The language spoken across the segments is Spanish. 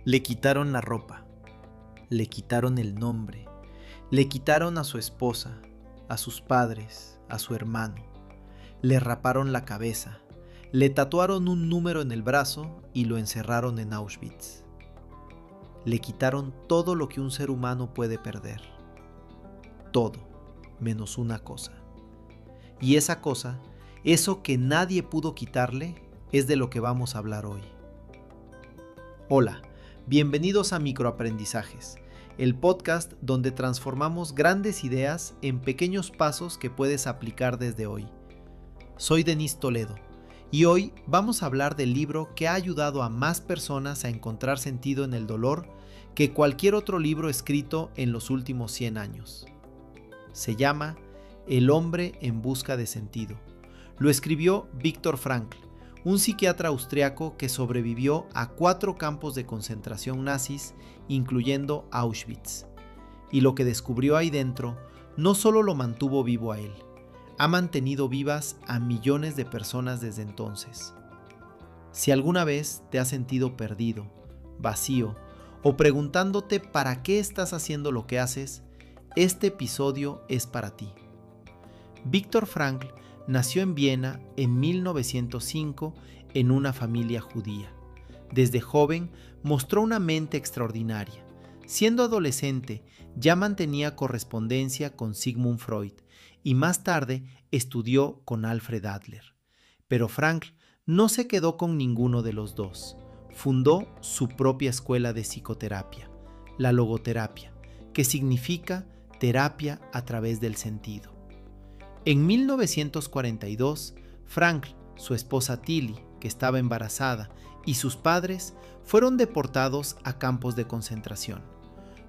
Le quitaron la ropa, le quitaron el nombre, le quitaron a su esposa, a sus padres, a su hermano, le raparon la cabeza, le tatuaron un número en el brazo y lo encerraron en Auschwitz. Le quitaron todo lo que un ser humano puede perder. Todo, menos una cosa. Y esa cosa, eso que nadie pudo quitarle, es de lo que vamos a hablar hoy. Hola, bienvenidos a Microaprendizajes, el podcast donde transformamos grandes ideas en pequeños pasos que puedes aplicar desde hoy. Soy Denis Toledo y hoy vamos a hablar del libro que ha ayudado a más personas a encontrar sentido en el dolor que cualquier otro libro escrito en los últimos 100 años. Se llama El hombre en busca de sentido. Lo escribió Viktor Frankl, un psiquiatra austriaco que sobrevivió a 4 campos de concentración nazis, incluyendo Auschwitz. Y lo que descubrió ahí dentro no solo lo mantuvo vivo a él, ha mantenido vivas a millones de personas desde entonces. Si alguna vez te has sentido perdido, vacío o preguntándote para qué estás haciendo lo que haces, este episodio es para ti. Viktor Frankl nació en Viena en 1905 en una familia judía. Desde joven mostró una mente extraordinaria. Siendo adolescente ya mantenía correspondencia con Sigmund Freud y más tarde estudió con Alfred Adler. Pero Frankl no se quedó con ninguno de los dos. Fundó su propia escuela de psicoterapia, la logoterapia, que significa terapia a través del sentido. En 1942, Frankl, su esposa Tilly, que estaba embarazada, y sus padres fueron deportados a campos de concentración.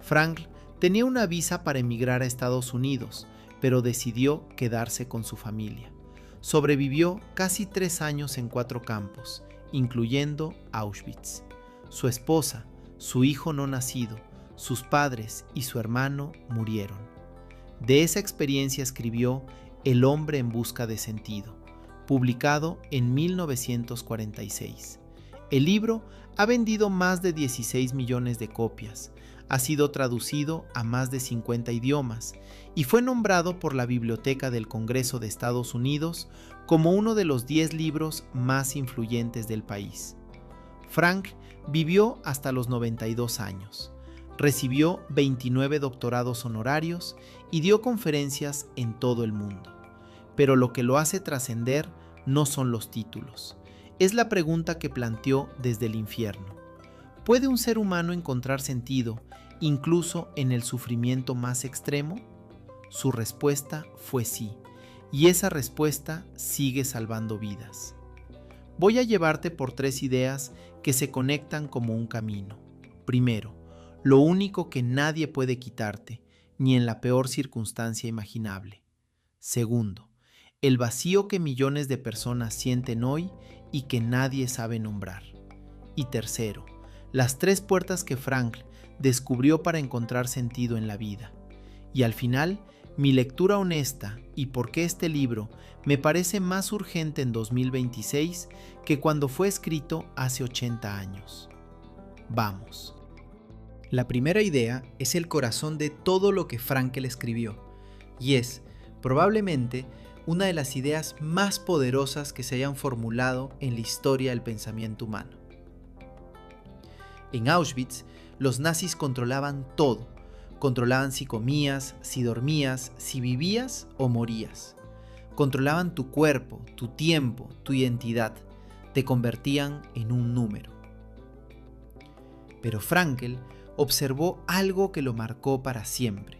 Frankl tenía una visa para emigrar a Estados Unidos, pero decidió quedarse con su familia. Sobrevivió casi 3 años en 4 campos, incluyendo Auschwitz. Su esposa, su hijo no nacido, sus padres y su hermano murieron. De esa experiencia escribió El hombre en busca de sentido, publicado en 1946. El libro ha vendido más de 16 millones de copias, ha sido traducido a más de 50 idiomas y fue nombrado por la Biblioteca del Congreso de Estados Unidos como uno de los 10 libros más influyentes del país. Frankl vivió hasta los 92 años. Recibió 29 doctorados honorarios y dio conferencias en todo el mundo. Pero lo que lo hace trascender no son los títulos. Es la pregunta que planteó desde el infierno. ¿Puede un ser humano encontrar sentido incluso en el sufrimiento más extremo? Su respuesta fue sí, y esa respuesta sigue salvando vidas. Voy a llevarte por 3 ideas que se conectan como un camino. Primero, lo único que nadie puede quitarte, ni en la peor circunstancia imaginable. Segundo, el vacío que millones de personas sienten hoy y que nadie sabe nombrar. Y tercero, las 3 puertas que Frankl descubrió para encontrar sentido en la vida. Y al final, mi lectura honesta y por qué este libro me parece más urgente en 2026 que cuando fue escrito hace 80 años. Vamos. La primera idea es el corazón de todo lo que Frankl escribió, y es, probablemente, una de las ideas más poderosas que se hayan formulado en la historia del pensamiento humano. En Auschwitz, los nazis controlaban todo. Controlaban si comías, si dormías, si vivías o morías. Controlaban tu cuerpo, tu tiempo, tu identidad. Te convertían en un número. Pero Frankl observó algo que lo marcó para siempre.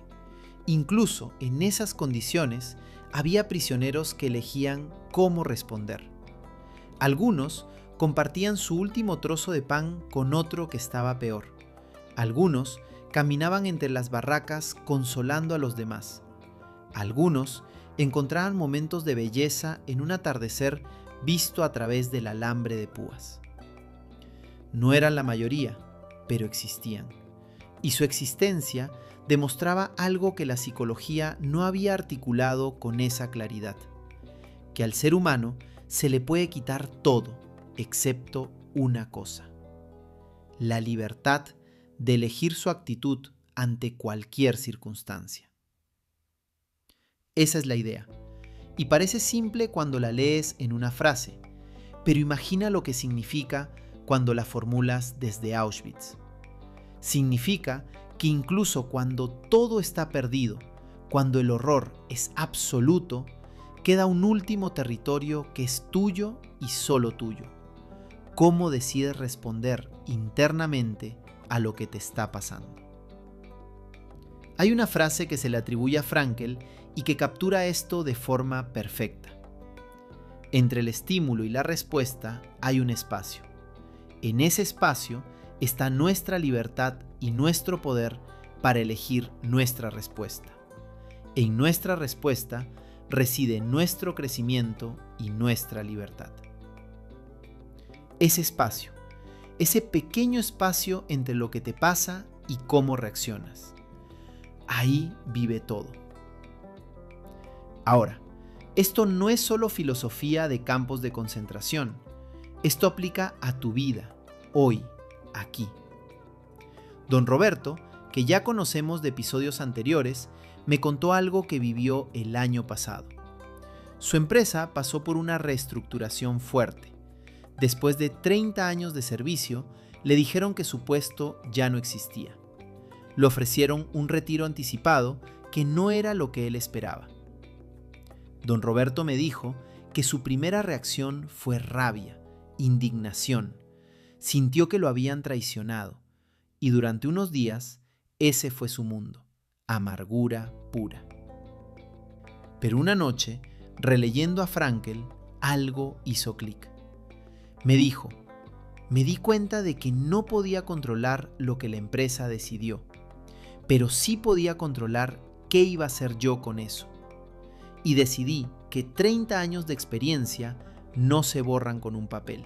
Incluso en esas condiciones, había prisioneros que elegían cómo responder. Algunos compartían su último trozo de pan con otro que estaba peor. Algunos caminaban entre las barracas consolando a los demás. Algunos encontraban momentos de belleza en un atardecer visto a través del alambre de púas. No eran la mayoría, pero existían. Y su existencia demostraba algo que la psicología no había articulado con esa claridad: que al ser humano se le puede quitar todo, excepto una cosa: la libertad de elegir su actitud ante cualquier circunstancia. Esa es la idea. Y parece simple cuando la lees en una frase, pero imagina lo que significa cuando la formulas desde Auschwitz. Significa que incluso cuando todo está perdido, cuando el horror es absoluto, queda un último territorio que es tuyo y solo tuyo. ¿Cómo decides responder internamente a lo que te está pasando? Hay una frase que se le atribuye a Frankl y que captura esto de forma perfecta. Entre el estímulo y la respuesta hay un espacio. En ese espacio está nuestra libertad y nuestro poder para elegir nuestra respuesta. En nuestra respuesta reside nuestro crecimiento y nuestra libertad. Ese espacio, ese pequeño espacio entre lo que te pasa y cómo reaccionas. Ahí vive todo. Ahora, esto no es solo filosofía de campos de concentración. Esto aplica a tu vida, hoy, aquí. Don Roberto, que ya conocemos de episodios anteriores, me contó algo que vivió el año pasado. Su empresa pasó por una reestructuración fuerte. Después de 30 años de servicio, le dijeron que su puesto ya no existía. Le ofrecieron un retiro anticipado que no era lo que él esperaba. Don Roberto me dijo que su primera reacción fue rabia, indignación. Sintió que lo habían traicionado y durante unos días ese fue su mundo, amargura pura. Pero una noche, releyendo a Frankl, algo hizo clic. Me dijo, me di cuenta de que no podía controlar lo que la empresa decidió, pero sí podía controlar qué iba a hacer yo con eso. Y decidí que 30 años de experiencia no se borran con un papel.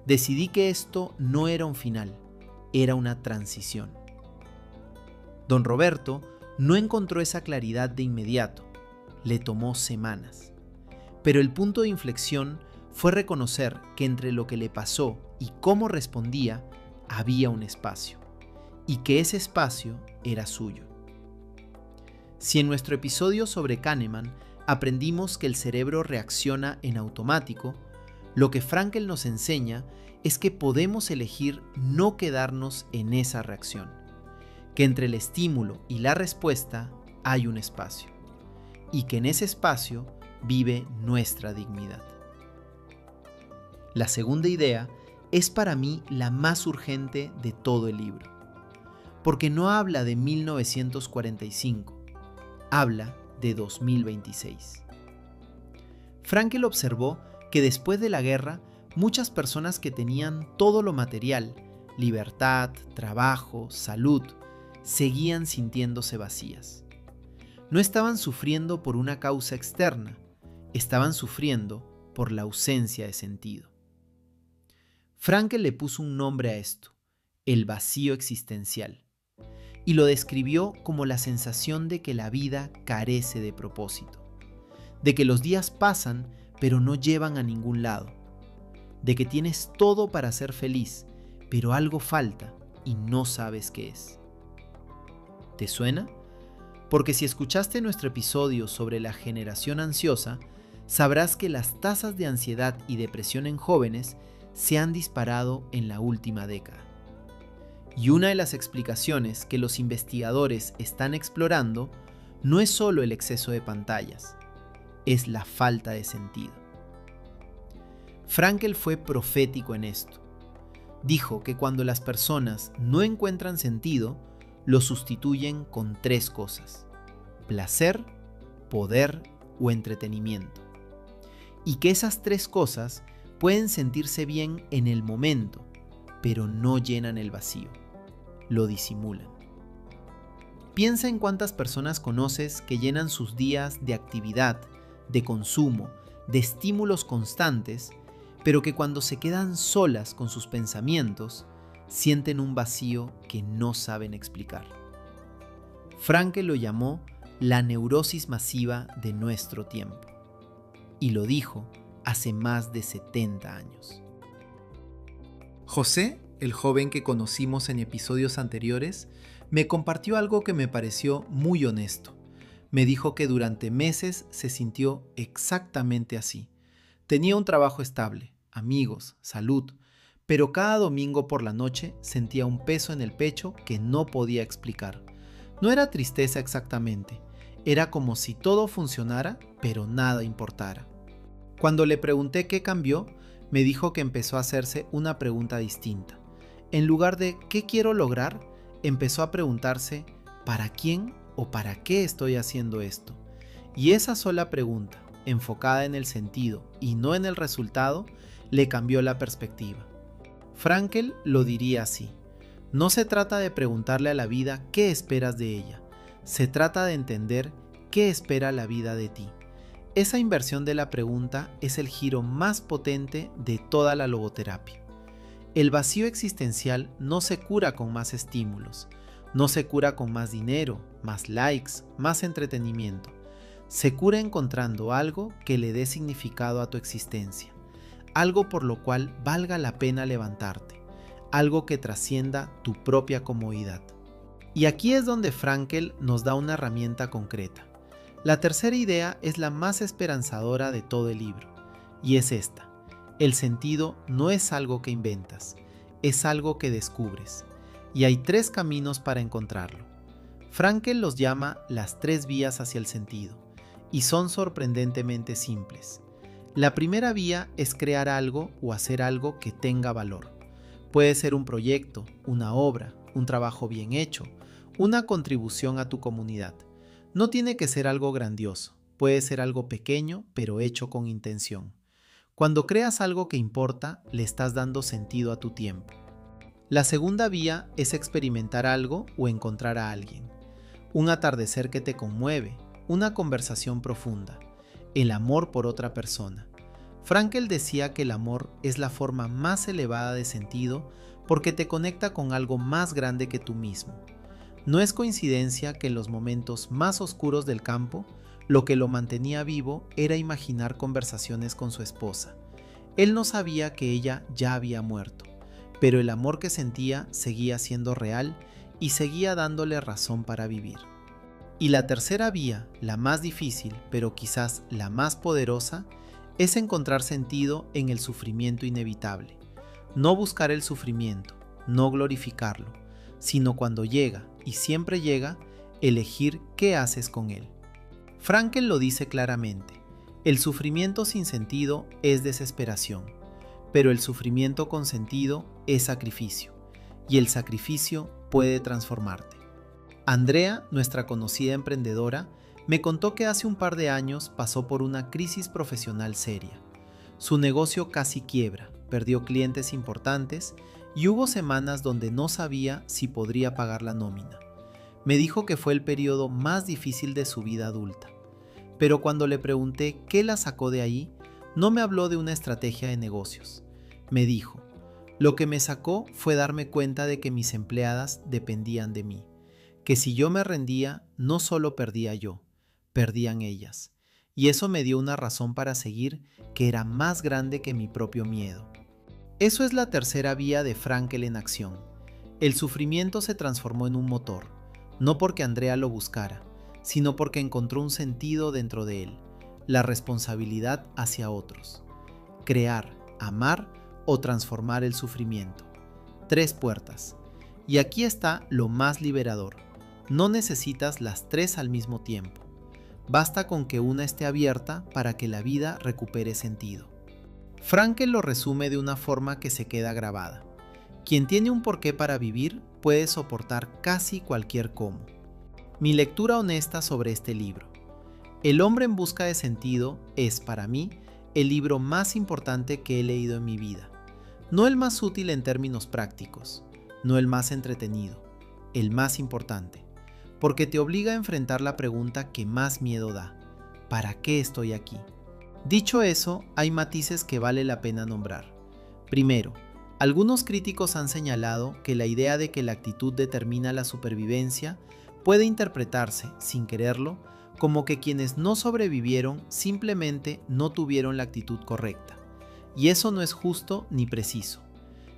Decidí que esto no era un final, era una transición. Don Roberto no encontró esa claridad de inmediato, le tomó semanas. Pero el punto de inflexión fue reconocer que entre lo que le pasó y cómo respondía había un espacio, y que ese espacio era suyo. Si en nuestro episodio sobre Kahneman aprendimos que el cerebro reacciona en automático, lo que Frankl nos enseña es que podemos elegir no quedarnos en esa reacción, que entre el estímulo y la respuesta hay un espacio, y que en ese espacio vive nuestra dignidad. La segunda idea es para mí la más urgente de todo el libro, porque no habla de 1945, habla de 2026. Frankl observó que después de la guerra, muchas personas que tenían todo lo material, libertad, trabajo, salud, seguían sintiéndose vacías. No estaban sufriendo por una causa externa, estaban sufriendo por la ausencia de sentido. Frankl le puso un nombre a esto, el vacío existencial, y lo describió como la sensación de que la vida carece de propósito, de que los días pasan pero no llevan a ningún lado, de que tienes todo para ser feliz, pero algo falta y no sabes qué es. ¿Te suena? Porque si escuchaste nuestro episodio sobre la generación ansiosa, sabrás que las tasas de ansiedad y depresión en jóvenes se han disparado en la última década. Y una de las explicaciones que los investigadores están explorando no es solo el exceso de pantallas, es la falta de sentido. Frankl fue profético en esto. Dijo que cuando las personas no encuentran sentido, lo sustituyen con 3 cosas: placer, poder o entretenimiento. Y que esas 3 cosas pueden sentirse bien en el momento, pero no llenan el vacío, lo disimulan. Piensa en cuántas personas conoces que llenan sus días de actividad, de consumo, de estímulos constantes, pero que cuando se quedan solas con sus pensamientos, sienten un vacío que no saben explicar. Frankl lo llamó la neurosis masiva de nuestro tiempo, y lo dijo hace más de 70 años. José el joven que conocimos en episodios anteriores, me compartió algo que me pareció muy honesto. Me dijo que durante meses se sintió exactamente así. Tenía un trabajo estable, amigos, salud, pero cada domingo por la noche sentía un peso en el pecho que no podía explicar. No era tristeza exactamente, era como si todo funcionara, pero nada importara. Cuando le pregunté qué cambió, me dijo que empezó a hacerse una pregunta distinta. En lugar de ¿qué quiero lograr?, empezó a preguntarse ¿para quién o para qué estoy haciendo esto? Y esa sola pregunta, enfocada en el sentido y no en el resultado, le cambió la perspectiva. Frankl lo diría así: no se trata de preguntarle a la vida qué esperas de ella, se trata de entender qué espera la vida de ti. Esa inversión de la pregunta es el giro más potente de toda la logoterapia. El vacío existencial no se cura con más estímulos, no se cura con más dinero, más likes, más entretenimiento. Se cura encontrando algo que le dé significado a tu existencia, algo por lo cual valga la pena levantarte, algo que trascienda tu propia comodidad. Y aquí es donde Frankl nos da una herramienta concreta. La tercera idea es la más esperanzadora de todo el libro, y es esta: el sentido no es algo que inventas, es algo que descubres, y hay 3 caminos para encontrarlo. Frankl los llama las 3 vías hacia el sentido, y son sorprendentemente simples. La primera vía es crear algo o hacer algo que tenga valor. Puede ser un proyecto, una obra, un trabajo bien hecho, una contribución a tu comunidad. No tiene que ser algo grandioso, puede ser algo pequeño pero hecho con intención. Cuando creas algo que importa, le estás dando sentido a tu tiempo. La segunda vía es experimentar algo o encontrar a alguien. Un atardecer que te conmueve, una conversación profunda, el amor por otra persona. Frankl decía que el amor es la forma más elevada de sentido porque te conecta con algo más grande que tú mismo. No es coincidencia que en los momentos más oscuros del campo, lo que lo mantenía vivo era imaginar conversaciones con su esposa. Él no sabía que ella ya había muerto, pero el amor que sentía seguía siendo real y seguía dándole razón para vivir. Y la tercera vía, la más difícil, pero quizás la más poderosa, es encontrar sentido en el sufrimiento inevitable. No buscar el sufrimiento, no glorificarlo, sino cuando llega, y siempre llega, elegir qué haces con él. Frankl lo dice claramente: el sufrimiento sin sentido es desesperación, pero el sufrimiento con sentido es sacrificio, y el sacrificio puede transformarte. Andrea, nuestra conocida emprendedora, me contó que hace un par de años pasó por una crisis profesional seria. Su negocio casi quiebra, perdió clientes importantes y hubo semanas donde no sabía si podría pagar la nómina. Me dijo que fue el periodo más difícil de su vida adulta. Pero cuando le pregunté qué la sacó de ahí, no me habló de una estrategia de negocios. Me dijo: lo que me sacó fue darme cuenta de que mis empleadas dependían de mí, que si yo me rendía, no solo perdía yo, perdían ellas. Y eso me dio una razón para seguir que era más grande que mi propio miedo. Eso es la tercera vía de Frankl en acción. El sufrimiento se transformó en un motor, no porque Andrea lo buscara, sino porque encontró un sentido dentro de él, la responsabilidad hacia otros. Crear, amar o transformar el sufrimiento. 3 puertas. Y aquí está lo más liberador. No necesitas las 3 al mismo tiempo. Basta con que una esté abierta para que la vida recupere sentido. Frankl lo resume de una forma que se queda grabada. Quien tiene un porqué para vivir puede soportar casi cualquier cómo. Mi lectura honesta sobre este libro. El hombre en busca de sentido es, para mí, el libro más importante que he leído en mi vida. No el más útil en términos prácticos, no el más entretenido, el más importante, porque te obliga a enfrentar la pregunta que más miedo da: ¿para qué estoy aquí? Dicho eso, hay matices que vale la pena nombrar. Primero, algunos críticos han señalado que la idea de que la actitud determina la supervivencia puede interpretarse, sin quererlo, como que quienes no sobrevivieron simplemente no tuvieron la actitud correcta. Y eso no es justo ni preciso.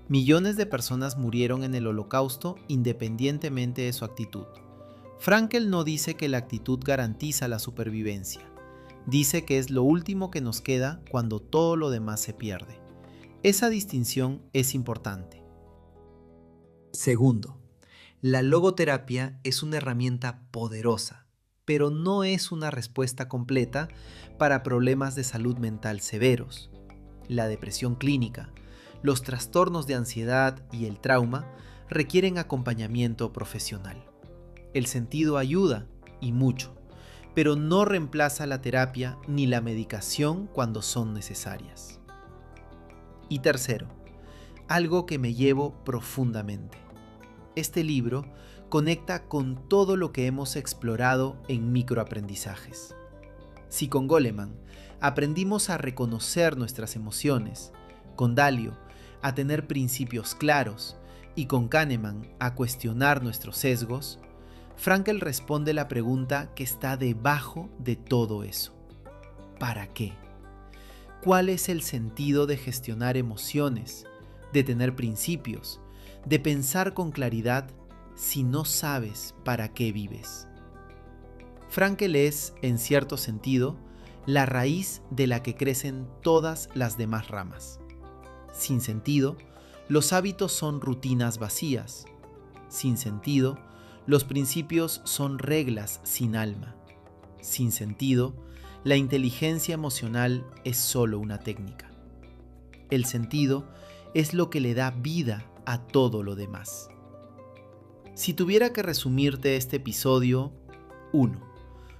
Millones de personas murieron en el Holocausto independientemente de su actitud. Frankl no dice que la actitud garantiza la supervivencia. Dice que es lo último que nos queda cuando todo lo demás se pierde. Esa distinción es importante. Segundo, la logoterapia es una herramienta poderosa, pero no es una respuesta completa para problemas de salud mental severos. La depresión clínica, los trastornos de ansiedad y el trauma requieren acompañamiento profesional. El sentido ayuda, y mucho, pero no reemplaza la terapia ni la medicación cuando son necesarias. Y tercero, algo que me llevo profundamente. Este libro conecta con todo lo que hemos explorado en microaprendizajes. Si con Goleman aprendimos a reconocer nuestras emociones, con Dalio a tener principios claros y con Kahneman a cuestionar nuestros sesgos, Frankl responde la pregunta que está debajo de todo eso. ¿Para qué? ¿Cuál es el sentido de gestionar emociones, de tener principios, de pensar con claridad si no sabes para qué vives? Frankl es, en cierto sentido, la raíz de la que crecen todas las demás ramas. Sin sentido, los hábitos son rutinas vacías. Sin sentido, los principios son reglas sin alma. Sin sentido, la inteligencia emocional es solo una técnica. El sentido es lo que le da vida a todo lo demás. Si tuviera que resumirte este episodio, 1.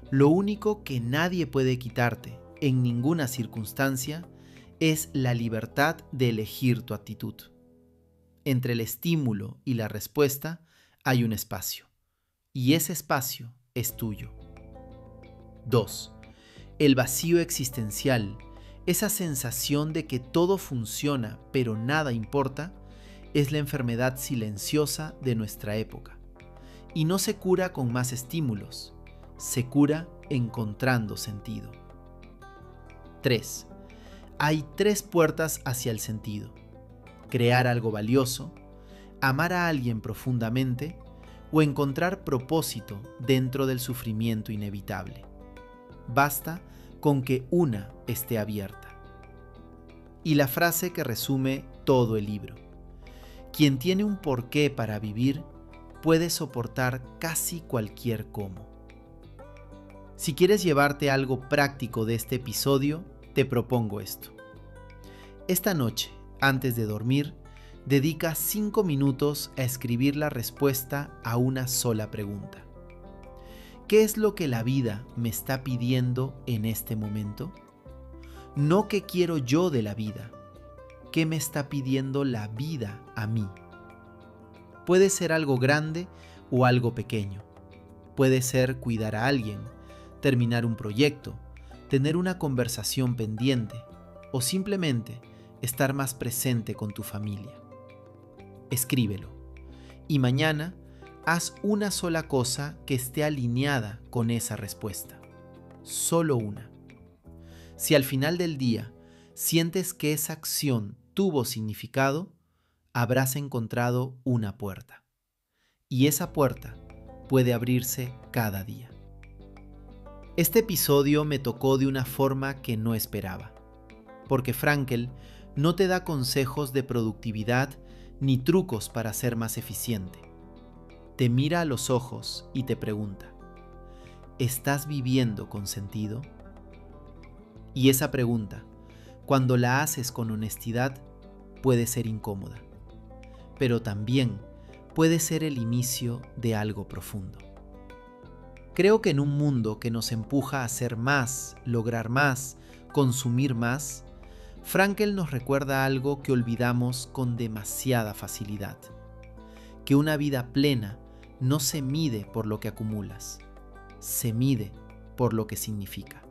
Lo único que nadie puede quitarte en ninguna circunstancia es la libertad de elegir tu actitud. Entre el estímulo y la respuesta hay un espacio, y ese espacio es tuyo. 2. El vacío existencial, esa sensación de que todo funciona pero nada importa, es la enfermedad silenciosa de nuestra época. Y no se cura con más estímulos, se cura encontrando sentido. 3. Hay 3 puertas hacia el sentido: crear algo valioso, amar a alguien profundamente o encontrar propósito dentro del sufrimiento inevitable. Basta con que una esté abierta. Y la frase que resume todo el libro: quien tiene un porqué para vivir puede soportar casi cualquier cómo. Si quieres llevarte algo práctico de este episodio, te propongo esto. Esta noche, antes de dormir, dedica 5 minutos a escribir la respuesta a una sola pregunta. ¿Qué es lo que la vida me está pidiendo en este momento? No qué quiero yo de la vida, ¿qué me está pidiendo la vida a mí? Puede ser algo grande o algo pequeño. Puede ser cuidar a alguien, terminar un proyecto, tener una conversación pendiente o simplemente estar más presente con tu familia. Escríbelo y mañana haz una sola cosa que esté alineada con esa respuesta. Solo una. Si al final del día sientes que esa acción tuvo significado, habrás encontrado una puerta. Y esa puerta puede abrirse cada día. Este episodio me tocó de una forma que no esperaba, porque Frankl no te da consejos de productividad ni trucos para ser más eficiente. Te mira a los ojos y te pregunta: ¿estás viviendo con sentido? Y esa pregunta, cuando la haces con honestidad, puede ser incómoda, pero también puede ser el inicio de algo profundo. Creo que en un mundo que nos empuja a hacer más, lograr más, consumir más, Frankl nos recuerda algo que olvidamos con demasiada facilidad: que una vida plena no se mide por lo que acumulas, se mide por lo que significa.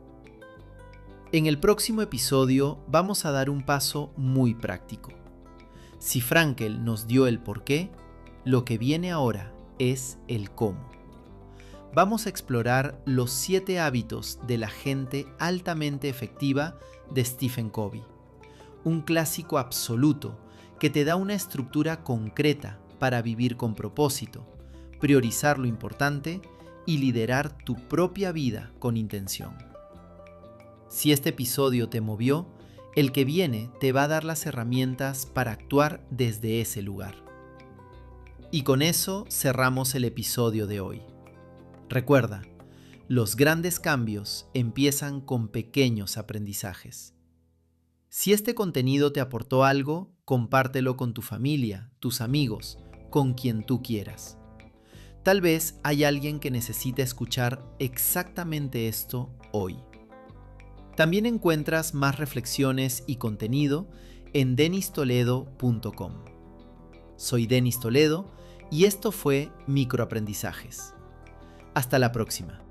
En el próximo episodio vamos a dar un paso muy práctico. Si Frankl nos dio el porqué, lo que viene ahora es el cómo. Vamos a explorar los 7 hábitos de la gente altamente efectiva de Stephen Covey, un clásico absoluto que te da una estructura concreta para vivir con propósito, priorizar lo importante y liderar tu propia vida con intención. Si este episodio te movió, el que viene te va a dar las herramientas para actuar desde ese lugar. Y con eso cerramos el episodio de hoy. Recuerda, los grandes cambios empiezan con pequeños aprendizajes. Si este contenido te aportó algo, compártelo con tu familia, tus amigos, con quien tú quieras. Tal vez hay alguien que necesite escuchar exactamente esto hoy. También encuentras más reflexiones y contenido en denistoledo.com. Soy Denis Toledo y esto fue Microaprendizajes. Hasta la próxima.